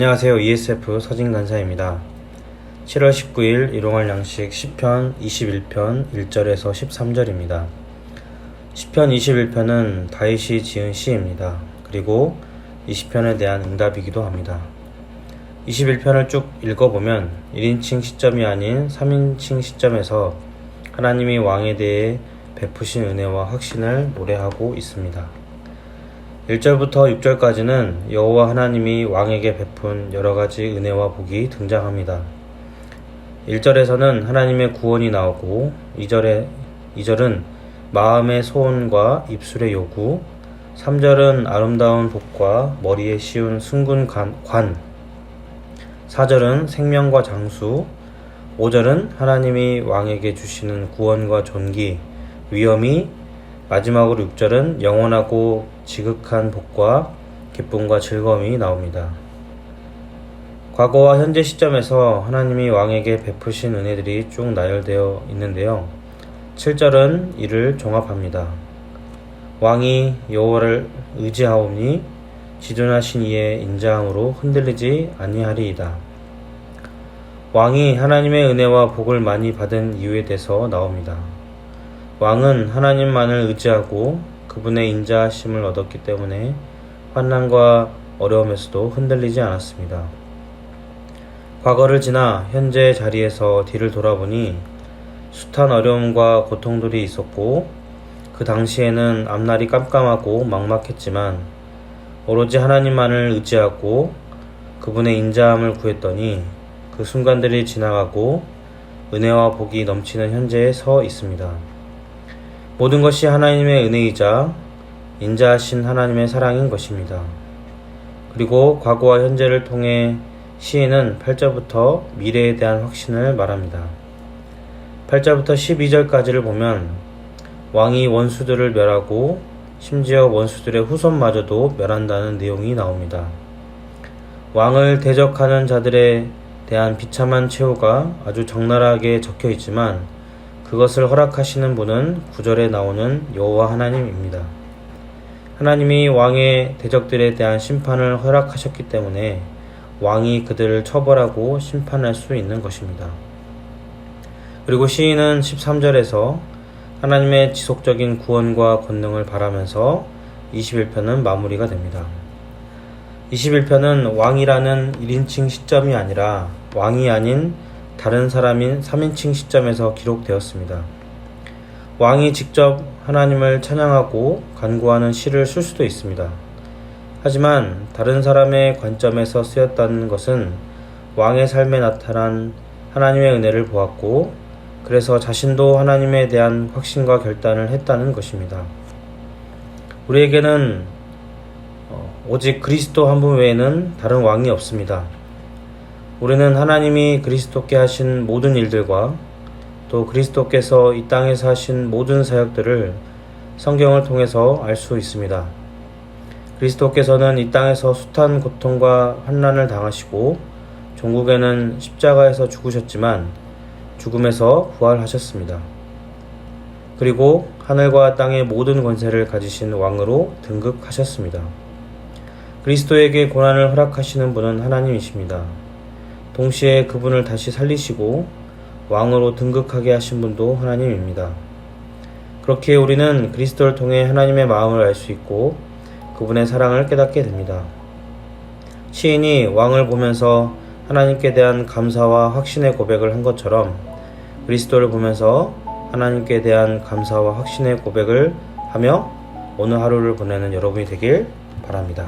안녕하세요. ESF 서진간사입니다. 7월 19일 일용할 양식 시편 21편 1절에서 13절입니다. 시편 21편은 다윗이 지은 시입니다. 그리고 이 시편에 대한 응답이기도 합니다. 21편을 쭉 읽어보면 1인칭 시점이 아닌 3인칭 시점에서 하나님이 왕에 대해 베푸신 은혜와 확신을 노래하고 있습니다. 1절부터 6절까지는 여호와 하나님이 왕에게 베푼 여러가지 은혜와 복이 등장합니다. 1절에서는 하나님의 구원이 나오고 2절은 마음의 소원과 입술의 요구, 3절은 아름다운 복과 머리에 씌운 승군 관, 4절은 생명과 장수, 5절은 하나님이 왕에게 주시는 구원과 존귀, 위엄이, 마지막으로 6절은 영원하고 지극한 복과 기쁨과 즐거움이 나옵니다. 과거와 현재 시점에서 하나님이 왕에게 베푸신 은혜들이 쭉 나열되어 있는데요. 7절은 이를 종합합니다. 왕이 여호와를 의지하오니 지존하신 이의 인자함으로 흔들리지 아니하리이다. 왕이 하나님의 은혜와 복을 많이 받은 이유에 대해서 나옵니다. 왕은 하나님만을 의지하고 그분의 인자하심을 얻었기 때문에 환난과 어려움에서도 흔들리지 않았습니다. 과거를 지나 현재 자리에서 뒤를 돌아보니 숱한 어려움과 고통들이 있었고 그 당시에는 앞날이 깜깜하고 막막했지만 오로지 하나님만을 의지하고 그분의 인자함을 구했더니 그 순간들이 지나가고 은혜와 복이 넘치는 현재에 서 있습니다. 모든 것이 하나님의 은혜이자 인자하신 하나님의 사랑인 것입니다. 그리고 과거와 현재를 통해 시인은 8절부터 미래에 대한 확신을 말합니다. 8절부터 12절까지를 보면 왕이 원수들을 멸하고 심지어 원수들의 후손마저도 멸한다는 내용이 나옵니다. 왕을 대적하는 자들에 대한 비참한 최후가 아주 적나라하게 적혀 있지만 그것을 허락하시는 분은 9절에 나오는 여호와 하나님입니다. 하나님이 왕의 대적들에 대한 심판을 허락하셨기 때문에 왕이 그들을 처벌하고 심판할 수 있는 것입니다. 그리고 시인은 13절에서 하나님의 지속적인 구원과 권능을 바라면서 21편은 마무리가 됩니다. 21편은 왕이라는 1인칭 시점이 아니라 왕이 아닌 다른 사람인 3인칭 시점에서 기록되었습니다. 왕이 직접 하나님을 찬양하고 간구하는 시를 쓸 수도 있습니다. 하지만 다른 사람의 관점에서 쓰였다는 것은 왕의 삶에 나타난 하나님의 은혜를 보았고 그래서 자신도 하나님에 대한 확신과 결단을 했다는 것입니다. 우리에게는 오직 그리스도 한 분 외에는 다른 왕이 없습니다. 우리는 하나님이 그리스도께 하신 모든 일들과 또 그리스도께서 이 땅에서 하신 모든 사역들을 성경을 통해서 알 수 있습니다. 그리스도께서는 이 땅에서 숱한 고통과 환난을 당하시고 종국에는 십자가에서 죽으셨지만 죽음에서 부활하셨습니다. 그리고 하늘과 땅의 모든 권세를 가지신 왕으로 등극하셨습니다. 그리스도에게 고난을 허락하시는 분은 하나님이십니다. 동시에 그분을 다시 살리시고 왕으로 등극하게 하신 분도 하나님입니다. 그렇게 우리는 그리스도를 통해 하나님의 마음을 알 수 있고 그분의 사랑을 깨닫게 됩니다. 시인이 왕을 보면서 하나님께 대한 감사와 확신의 고백을 한 것처럼 그리스도를 보면서 하나님께 대한 감사와 확신의 고백을 하며 오늘 하루를 보내는 여러분이 되길 바랍니다.